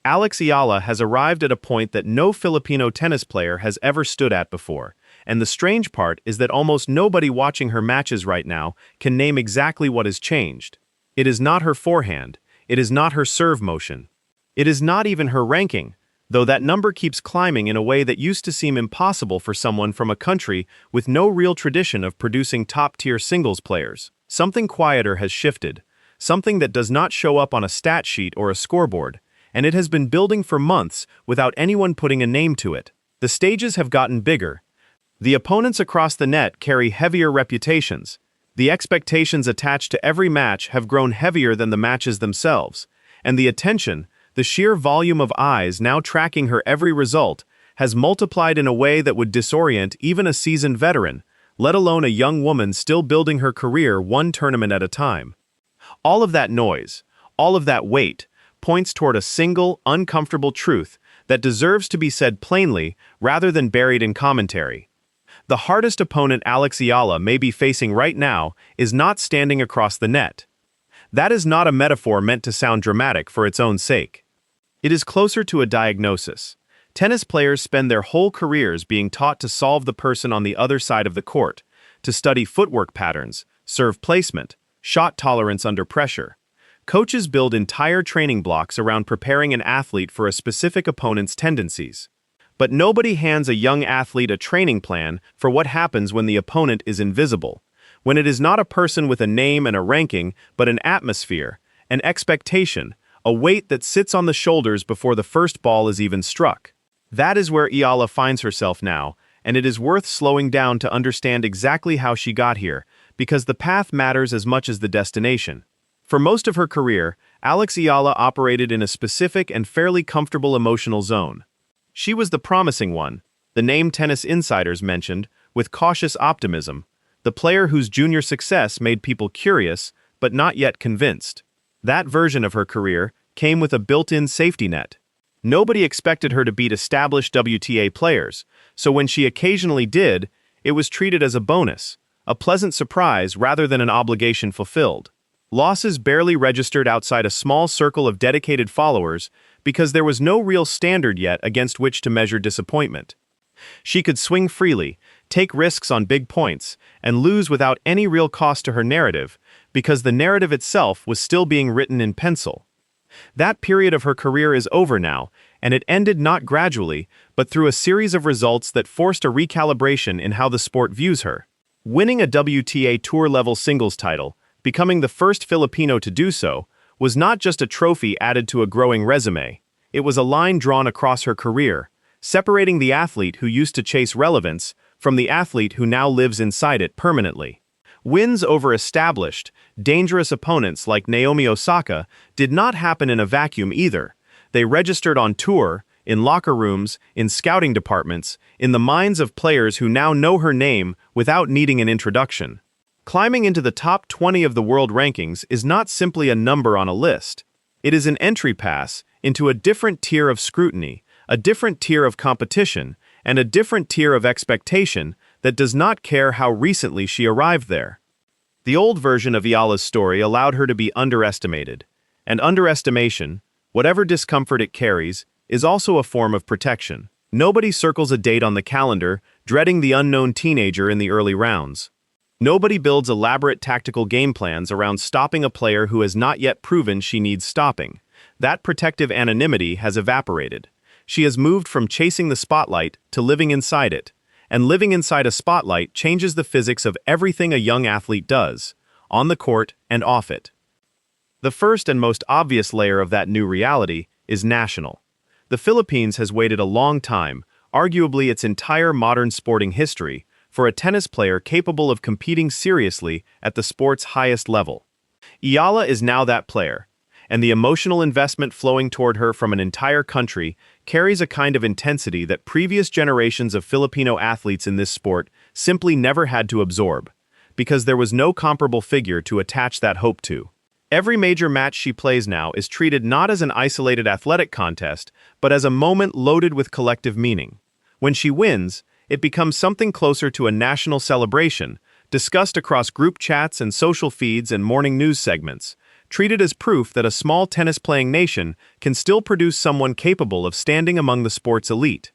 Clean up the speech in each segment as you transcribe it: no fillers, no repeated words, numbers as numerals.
Alex Eala has arrived at a point that no Filipino tennis player has ever stood at before, and the strange part is that almost nobody watching her matches right now can name exactly what has changed. It is not her forehand, it is not her serve motion. It is not even her ranking, though that number keeps climbing in a way that used to seem impossible for someone from a country with no real tradition of producing top-tier singles players. Something quieter has shifted, something that does not show up on a stat sheet or a scoreboard, and it has been building for months without anyone putting a name to it. The stages have gotten bigger. The opponents across the net carry heavier reputations. The expectations attached to every match have grown heavier than the matches themselves, and the attention, the sheer volume of eyes now tracking her every result, has multiplied in a way that would disorient even a seasoned veteran, let alone a young woman still building her career one tournament at a time. All of that noise, all of that weight, points toward a single, uncomfortable truth that deserves to be said plainly rather than buried in commentary. The hardest opponent Alex Eala may be facing right now is not standing across the net. That is not a metaphor meant to sound dramatic for its own sake. It is closer to a diagnosis. Tennis players spend their whole careers being taught to solve the person on the other side of the court, to study footwork patterns, serve placement, shot tolerance under pressure. Coaches build entire training blocks around preparing an athlete for a specific opponent's tendencies. But nobody hands a young athlete a training plan for what happens when the opponent is invisible, when it is not a person with a name and a ranking, but an atmosphere, an expectation, a weight that sits on the shoulders before the first ball is even struck. That is where Eala finds herself now, and it is worth slowing down to understand exactly how she got here, because the path matters as much as the destination. For most of her career, Alex Eala operated in a specific and fairly comfortable emotional zone. She was the promising one, the name tennis insiders mentioned, with cautious optimism, the player whose junior success made people curious, but not yet convinced. That version of her career came with a built-in safety net. Nobody expected her to beat established WTA players, so when she occasionally did, it was treated as a bonus, a pleasant surprise rather than an obligation fulfilled. Losses barely registered outside a small circle of dedicated followers because there was no real standard yet against which to measure disappointment. She could swing freely, take risks on big points, and lose without any real cost to her narrative because the narrative itself was still being written in pencil. That period of her career is over now, and it ended not gradually, but through a series of results that forced a recalibration in how the sport views her. Winning a WTA Tour level singles title, becoming the first Filipino to do so, was not just a trophy added to a growing resume. It was a line drawn across her career, separating the athlete who used to chase relevance from the athlete who now lives inside it permanently. Wins over established, dangerous opponents like Naomi Osaka did not happen in a vacuum either. They registered on tour, in locker rooms, in scouting departments, in the minds of players who now know her name without needing an introduction. Climbing into the top 20 of the world rankings is not simply a number on a list. It is an entry pass into a different tier of scrutiny, a different tier of competition, and a different tier of expectation that does not care how recently she arrived there. The old version of Eala's story allowed her to be underestimated, and underestimation, whatever discomfort it carries, is also a form of protection. Nobody circles a date on the calendar, dreading the unknown teenager in the early rounds. Nobody builds elaborate tactical game plans around stopping a player who has not yet proven she needs stopping. That protective anonymity has evaporated. She has moved from chasing the spotlight to living inside it, and living inside a spotlight changes the physics of everything a young athlete does, on the court and off it. The first and most obvious layer of that new reality is national. The Philippines has waited a long time, arguably its entire modern sporting history, for a tennis player capable of competing seriously at the sport's highest level. Eala is now that player, and the emotional investment flowing toward her from an entire country carries a kind of intensity that previous generations of Filipino athletes in this sport simply never had to absorb, because there was no comparable figure to attach that hope to. Every major match she plays now is treated not as an isolated athletic contest, but as a moment loaded with collective meaning. When she wins, it becomes something closer to a national celebration, discussed across group chats and social feeds and morning news segments, treated as proof that a small tennis-playing nation can still produce someone capable of standing among the sport's elite.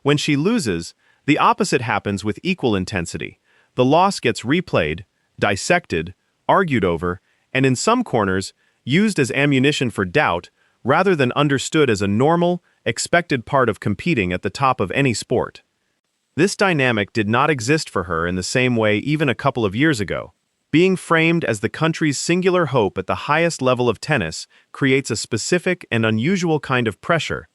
When she loses, the opposite happens with equal intensity. The loss gets replayed, dissected, argued over, and in some corners, used as ammunition for doubt, rather than understood as a normal, expected part of competing at the top of any sport. This dynamic did not exist for her in the same way even a couple of years ago. Being framed as the country's singular hope at the highest level of tennis creates a specific and unusual kind of pressure,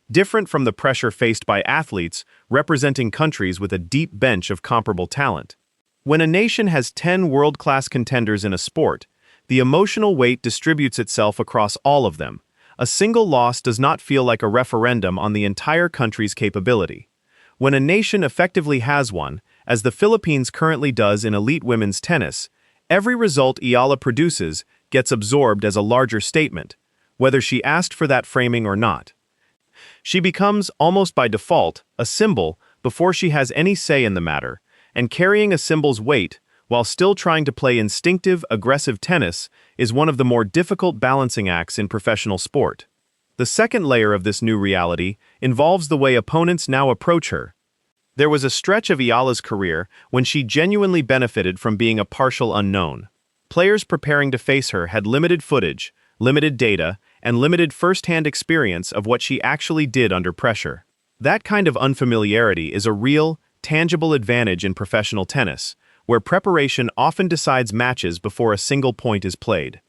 different from the pressure faced by athletes representing countries with a deep bench of comparable talent. When a nation has 10 world-class contenders in a sport, the emotional weight distributes itself across all of them. A single loss does not feel like a referendum on the entire country's capability. When a nation effectively has one, as the Philippines currently does in elite women's tennis, every result Eala produces gets absorbed as a larger statement, whether she asked for that framing or not. She becomes, almost by default, a symbol before she has any say in the matter, and carrying a symbol's weight, while still trying to play instinctive, aggressive tennis, is one of the more difficult balancing acts in professional sport. The second layer of this new reality involves the way opponents now approach her. There was a stretch of Eala's career when she genuinely benefited from being a partial unknown. Players preparing to face her had limited footage, limited data, and limited first-hand experience of what she actually did under pressure. That kind of unfamiliarity is a real, tangible advantage in professional tennis, where preparation often decides matches before a single point is played.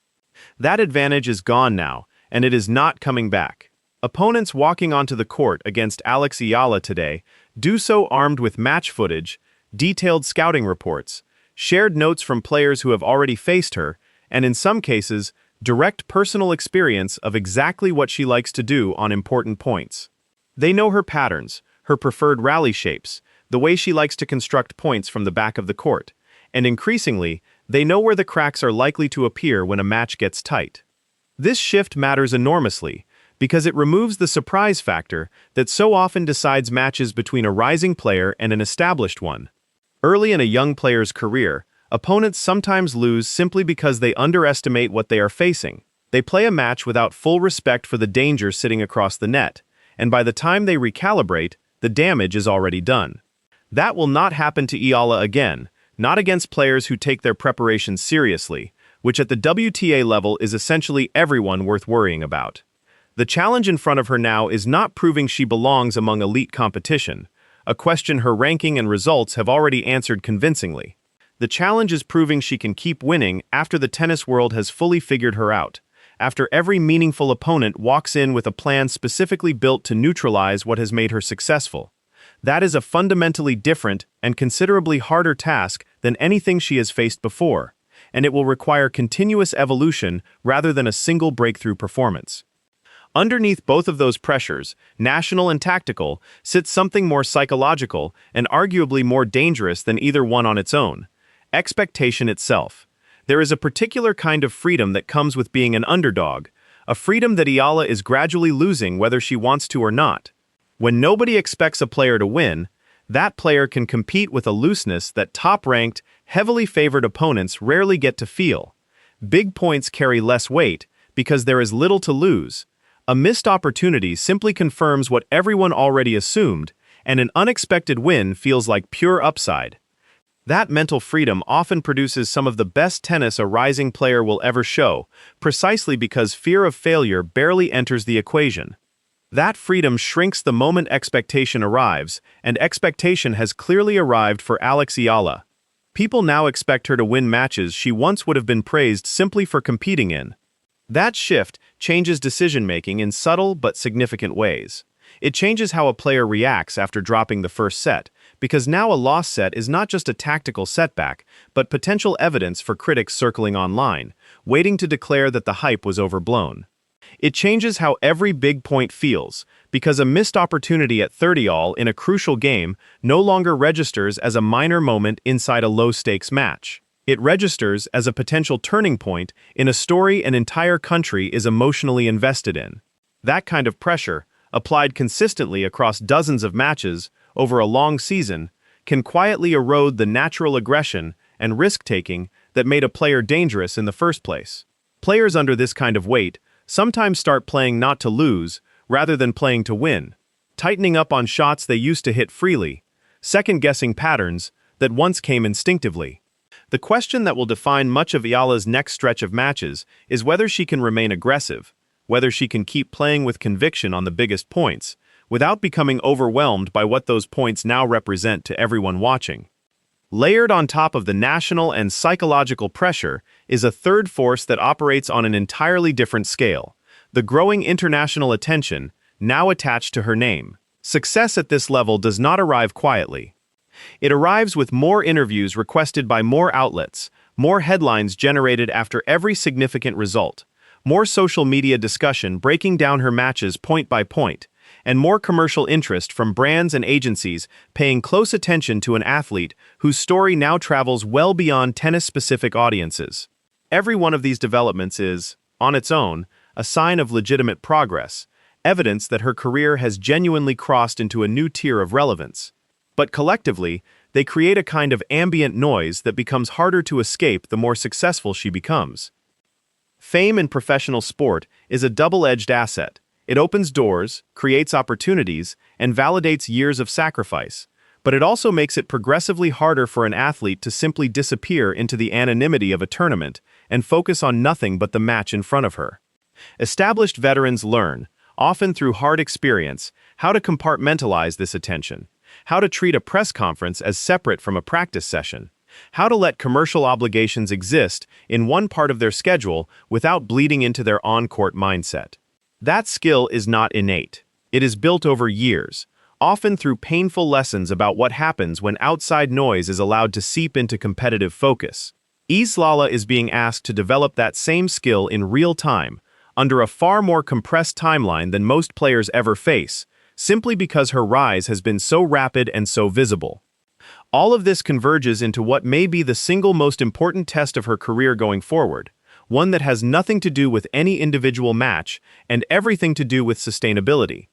That advantage is gone now, and it is not coming back. Opponents walking onto the court against Alex Eala today do so armed with match footage, detailed scouting reports, shared notes from players who have already faced her, and in some cases, direct personal experience of exactly what she likes to do on important points. They know her patterns, her preferred rally shapes, the way she likes to construct points from the back of the court, and increasingly, they know where the cracks are likely to appear when a match gets tight. This shift matters enormously, because it removes the surprise factor that so often decides matches between a rising player and an established one. Early in a young player's career, opponents sometimes lose simply because they underestimate what they are facing. They play a match without full respect for the danger sitting across the net, and by the time they recalibrate, the damage is already done. That will not happen to Eala again, not against players who take their preparation seriously, which at the WTA level is essentially everyone worth worrying about. The challenge in front of her now is not proving she belongs among elite competition, a question her ranking and results have already answered convincingly. The challenge is proving she can keep winning after the tennis world has fully figured her out, after every meaningful opponent walks in with a plan specifically built to neutralize what has made her successful. That is a fundamentally different and considerably harder task than anything she has faced before, and it will require continuous evolution rather than a single breakthrough performance. Underneath both of those pressures, national and tactical, sits something more psychological and arguably more dangerous than either one on its own: expectation itself. There is a particular kind of freedom that comes with being an underdog, a freedom that Eala is gradually losing whether she wants to or not. When nobody expects a player to win, that player can compete with a looseness that top-ranked, heavily favored opponents rarely get to feel. Big points carry less weight because there is little to lose. A missed opportunity simply confirms what everyone already assumed, and an unexpected win feels like pure upside. That mental freedom often produces some of the best tennis a rising player will ever show, precisely because fear of failure barely enters the equation. That freedom shrinks the moment expectation arrives, and expectation has clearly arrived for Alex Eala. People now expect her to win matches she once would have been praised simply for competing in. That shift changes decision-making in subtle but significant ways. It changes how a player reacts after dropping the first set, because now a lost set is not just a tactical setback, but potential evidence for critics circling online, waiting to declare that the hype was overblown. It changes how every big point feels, because a missed opportunity at 30-all in a crucial game no longer registers as a minor moment inside a low-stakes match. It registers as a potential turning point in a story an entire country is emotionally invested in. That kind of pressure, applied consistently across dozens of matches over a long season, can quietly erode the natural aggression and risk-taking that made a player dangerous in the first place. Players under this kind of weight sometimes start playing not to lose, rather than playing to win, tightening up on shots they used to hit freely, second-guessing patterns that once came instinctively. The question that will define much of Eala's next stretch of matches is whether she can remain aggressive, whether she can keep playing with conviction on the biggest points, without becoming overwhelmed by what those points now represent to everyone watching. Layered on top of the national and psychological pressure is a third force that operates on an entirely different scale: the growing international attention now attached to her name. Success at this level does not arrive quietly. It arrives with more interviews requested by more outlets, more headlines generated after every significant result, more social media discussion breaking down her matches point by point, and more commercial interest from brands and agencies paying close attention to an athlete whose story now travels well beyond tennis-specific audiences. Every one of these developments is, on its own, a sign of legitimate progress, evidence that her career has genuinely crossed into a new tier of relevance. But collectively, they create a kind of ambient noise that becomes harder to escape the more successful she becomes. Fame in professional sport is a double-edged asset. It opens doors, creates opportunities, and validates years of sacrifice. But it also makes it progressively harder for an athlete to simply disappear into the anonymity of a tournament and focus on nothing but the match in front of her. Established veterans learn, often through hard experience, how to compartmentalize this attention, how to treat a press conference as separate from a practice session, how to let commercial obligations exist in one part of their schedule without bleeding into their on-court mindset. That skill is not innate. It is built over years, often through painful lessons about what happens when outside noise is allowed to seep into competitive focus. Eala is being asked to develop that same skill in real time, under a far more compressed timeline than most players ever face, simply because her rise has been so rapid and so visible. All of this converges into what may be the single most important test of her career going forward, one that has nothing to do with any individual match and everything to do with sustainability.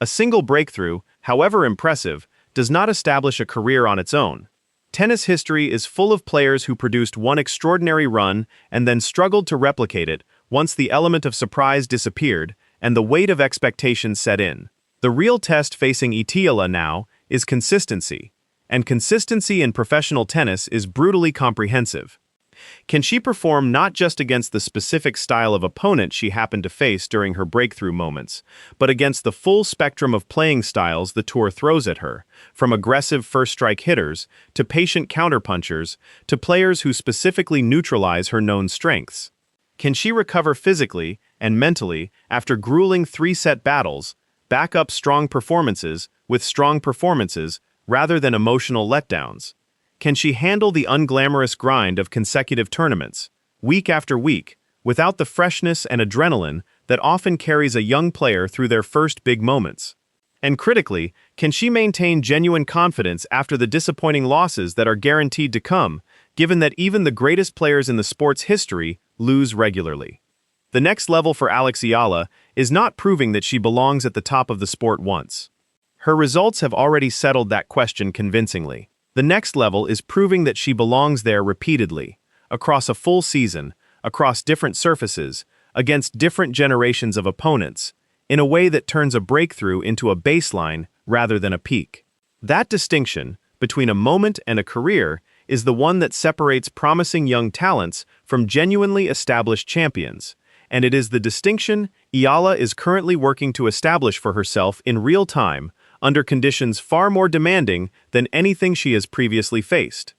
A single breakthrough, however impressive, does not establish a career on its own. Tennis history is full of players who produced one extraordinary run and then struggled to replicate it once the element of surprise disappeared and the weight of expectation set in. The real test facing Eala now is consistency, and consistency in professional tennis is brutally comprehensive. Can she perform not just against the specific style of opponent she happened to face during her breakthrough moments, but against the full spectrum of playing styles the tour throws at her, from aggressive first-strike hitters to patient counterpunchers to players who specifically neutralize her known strengths? Can she recover physically and mentally after grueling three-set battles, back up strong performances with strong performances rather than emotional letdowns? Can she handle the unglamorous grind of consecutive tournaments, week after week, without the freshness and adrenaline that often carries a young player through their first big moments? And critically, can she maintain genuine confidence after the disappointing losses that are guaranteed to come, given that even the greatest players in the sport's history lose regularly? The next level for Alex Eala is not proving that she belongs at the top of the sport once. Her results have already settled that question convincingly. The next level is proving that she belongs there repeatedly, across a full season, across different surfaces, against different generations of opponents, in a way that turns a breakthrough into a baseline rather than a peak. That distinction, between a moment and a career, is the one that separates promising young talents from genuinely established champions, and it is the distinction Eala is currently working to establish for herself in real time, under conditions far more demanding than anything she has previously faced.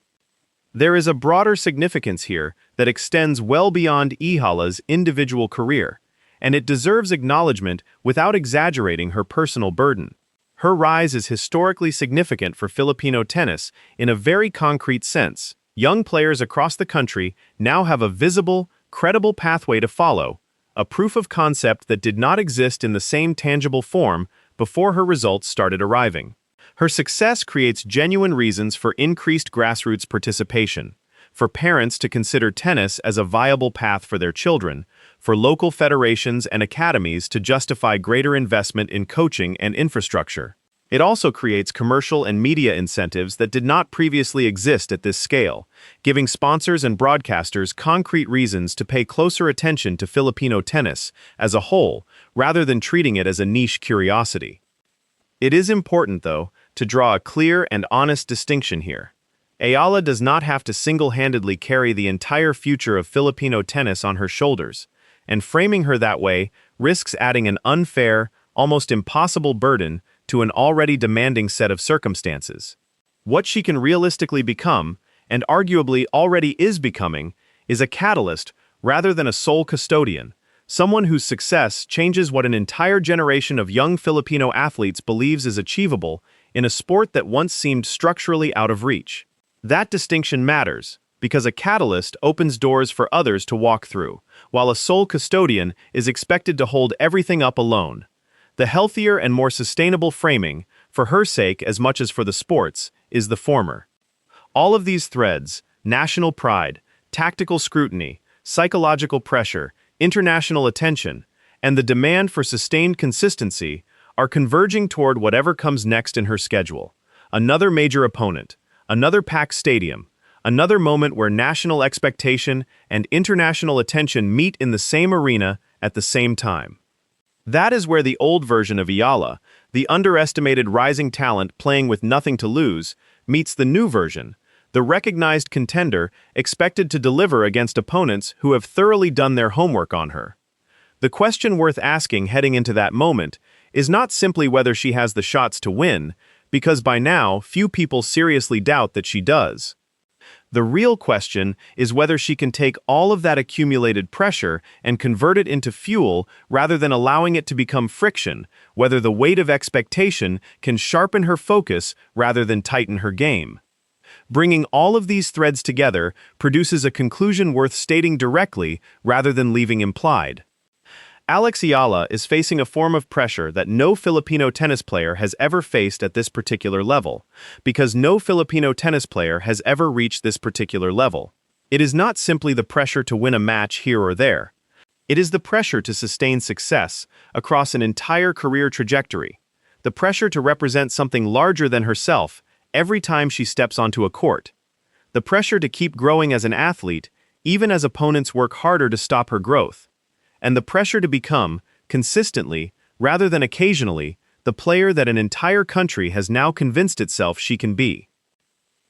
There is a broader significance here that extends well beyond Eala's individual career, and it deserves acknowledgement without exaggerating her personal burden. Her rise is historically significant for Filipino tennis in a very concrete sense. Young players across the country now have a visible, credible pathway to follow, a proof of concept that did not exist in the same tangible form before her results started arriving. Her success creates genuine reasons for increased grassroots participation, for parents to consider tennis as a viable path for their children, for local federations and academies to justify greater investment in coaching and infrastructure. It also creates commercial and media incentives that did not previously exist at this scale, giving sponsors and broadcasters concrete reasons to pay closer attention to Filipino tennis as a whole, rather than treating it as a niche curiosity. It is important, though, to draw a clear and honest distinction here. Eala does not have to single-handedly carry the entire future of Filipino tennis on her shoulders, and framing her that way risks adding an unfair, almost impossible burden to an already demanding set of circumstances. What she can realistically become, and arguably already is becoming, is a catalyst rather than a sole custodian, someone whose success changes what an entire generation of young Filipino athletes believes is achievable in a sport that once seemed structurally out of reach. That distinction matters, because a catalyst opens doors for others to walk through, while a sole custodian is expected to hold everything up alone. The healthier and more sustainable framing, for her sake as much as for the sports, is the former. All of these threads, national pride, tactical scrutiny, psychological pressure, international attention, and the demand for sustained consistency, are converging toward whatever comes next in her schedule. Another major opponent, another packed stadium, another moment where national expectation and international attention meet in the same arena at the same time. That is where the old version of Eala, the underestimated rising talent playing with nothing to lose, meets the new version, the recognized contender expected to deliver against opponents who have thoroughly done their homework on her. The question worth asking heading into that moment is not simply whether she has the shots to win, because by now few people seriously doubt that she does. The real question is whether she can take all of that accumulated pressure and convert it into fuel rather than allowing it to become friction, whether the weight of expectation can sharpen her focus rather than tighten her game. Bringing all of these threads together produces a conclusion worth stating directly rather than leaving implied. Alex Eala is facing a form of pressure that no Filipino tennis player has ever faced at this particular level, because no Filipino tennis player has ever reached this particular level. It is not simply the pressure to win a match here or there. It is the pressure to sustain success across an entire career trajectory, the pressure to represent something larger than herself every time she steps onto a court, the pressure to keep growing as an athlete even as opponents work harder to stop her growth, and the pressure to become, consistently, rather than occasionally, the player that an entire country has now convinced itself she can be.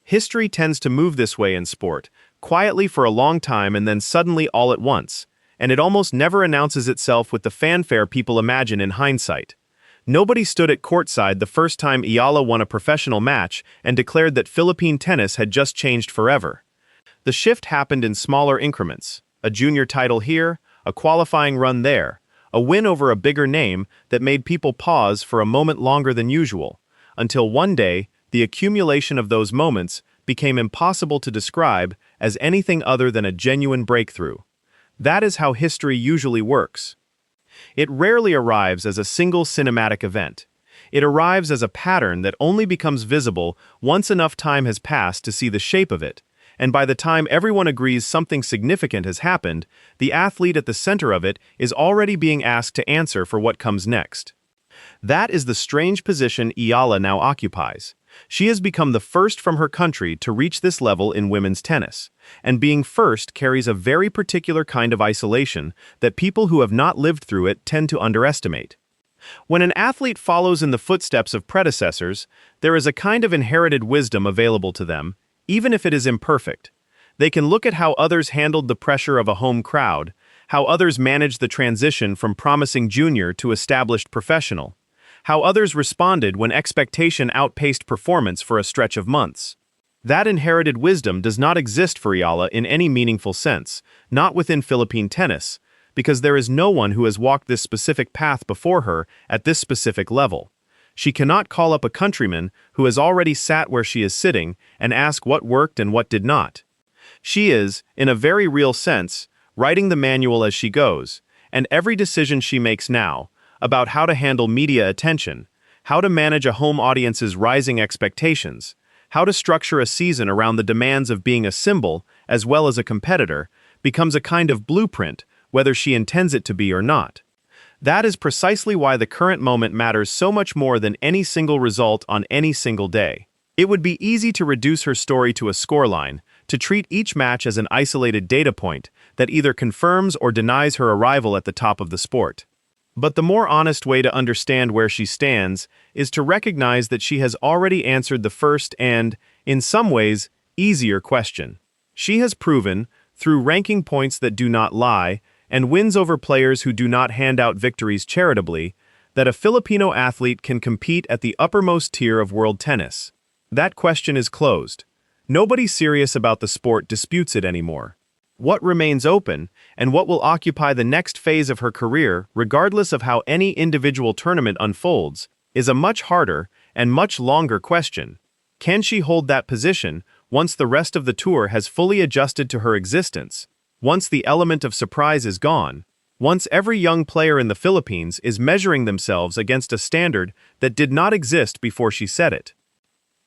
History tends to move this way in sport, quietly for a long time and then suddenly all at once, and it almost never announces itself with the fanfare people imagine in hindsight. Nobody stood at courtside the first time Eala won a professional match and declared that Philippine tennis had just changed forever. The shift happened in smaller increments, a junior title here, a qualifying run there, a win over a bigger name that made people pause for a moment longer than usual, until one day, the accumulation of those moments became impossible to describe as anything other than a genuine breakthrough. That is how history usually works. It rarely arrives as a single cinematic event. It arrives as a pattern that only becomes visible once enough time has passed to see the shape of it, and by the time everyone agrees something significant has happened, the athlete at the center of it is already being asked to answer for what comes next. That is the strange position Eala now occupies. She has become the first from her country to reach this level in women's tennis, and being first carries a very particular kind of isolation that people who have not lived through it tend to underestimate. When an athlete follows in the footsteps of predecessors, there is a kind of inherited wisdom available to them, even if it is imperfect. They can look at how others handled the pressure of a home crowd, how others managed the transition from promising junior to established professional, how others responded when expectation outpaced performance for a stretch of months. That inherited wisdom does not exist for Eala in any meaningful sense, not within Philippine tennis, because there is no one who has walked this specific path before her at this specific level. She cannot call up a countryman who has already sat where she is sitting and ask what worked and what did not. She is, in a very real sense, writing the manual as she goes, and every decision she makes now, about how to handle media attention, how to manage a home audience's rising expectations, how to structure a season around the demands of being a symbol as well as a competitor, becomes a kind of blueprint, whether she intends it to be or not. That is precisely why the current moment matters so much more than any single result on any single day. It would be easy to reduce her story to a scoreline, to treat each match as an isolated data point that either confirms or denies her arrival at the top of the sport. But the more honest way to understand where she stands is to recognize that she has already answered the first and, in some ways, easier question. She has proven, through ranking points that do not lie, and wins over players who do not hand out victories charitably, that a Filipino athlete can compete at the uppermost tier of world tennis. That question is closed. Nobody serious about the sport disputes it anymore. What remains open, and what will occupy the next phase of her career, regardless of how any individual tournament unfolds, is a much harder and much longer question. Can she hold that position once the rest of the tour has fully adjusted to her existence? Once the element of surprise is gone, once every young player in the Philippines is measuring themselves against a standard that did not exist before she set it.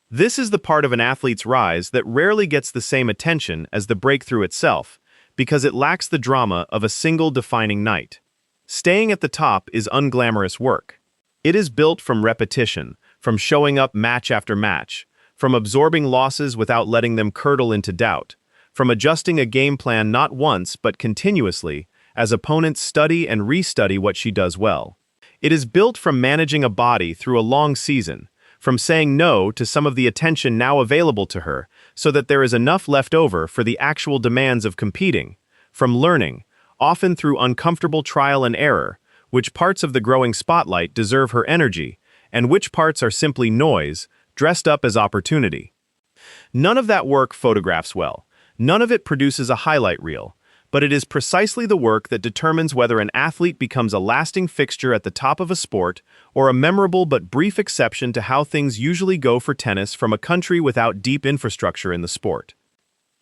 This is the part of an athlete's rise that rarely gets the same attention as the breakthrough itself, because it lacks the drama of a single defining night. Staying at the top is unglamorous work. It is built from repetition, from showing up match after match, from absorbing losses without letting them curdle into doubt, from adjusting a game plan not once but continuously, as opponents study and restudy what she does well. It is built from managing a body through a long season, from saying no to some of the attention now available to her so that there is enough left over for the actual demands of competing, from learning, often through uncomfortable trial and error, which parts of the growing spotlight deserve her energy, and which parts are simply noise, dressed up as opportunity. None of that work photographs well. None of it produces a highlight reel, but it is precisely the work that determines whether an athlete becomes a lasting fixture at the top of a sport or a memorable but brief exception to how things usually go for tennis from a country without deep infrastructure in the sport.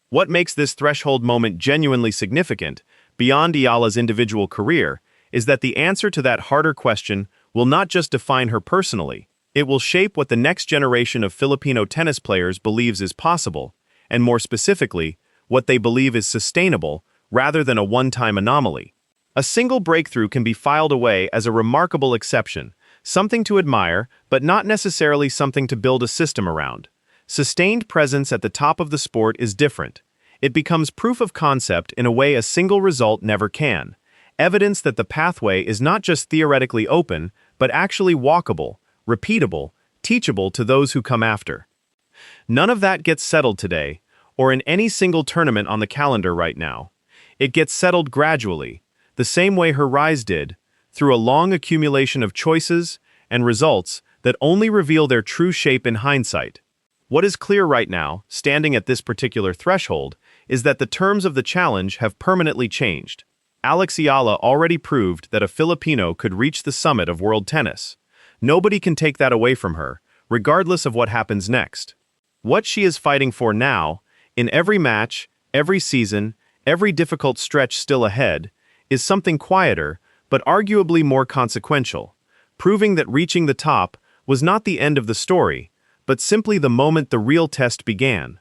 What makes this threshold moment genuinely significant, beyond Eala's individual career, is that the answer to that harder question will not just define her personally, it will shape what the next generation of Filipino tennis players believes is possible, and more specifically, what they believe is sustainable rather than a one-time anomaly. A single breakthrough can be filed away as a remarkable exception, something to admire, but not necessarily something to build a system around. Sustained presence at the top of the sport is different. It becomes proof of concept in a way a single result never can. Evidence that the pathway is not just theoretically open, but actually walkable, repeatable, teachable to those who come after. None of that gets settled today, or in any single tournament on the calendar right now. It gets settled gradually, the same way her rise did, through a long accumulation of choices and results that only reveal their true shape in hindsight. What is clear right now, standing at this particular threshold, is that the terms of the challenge have permanently changed. Alex Eala already proved that a Filipino could reach the summit of world tennis. Nobody can take that away from her, regardless of what happens next. What she is fighting for now, in every match, every season, every difficult stretch still ahead, is something quieter, but arguably more consequential, proving that reaching the top was not the end of the story, but simply the moment the real test began.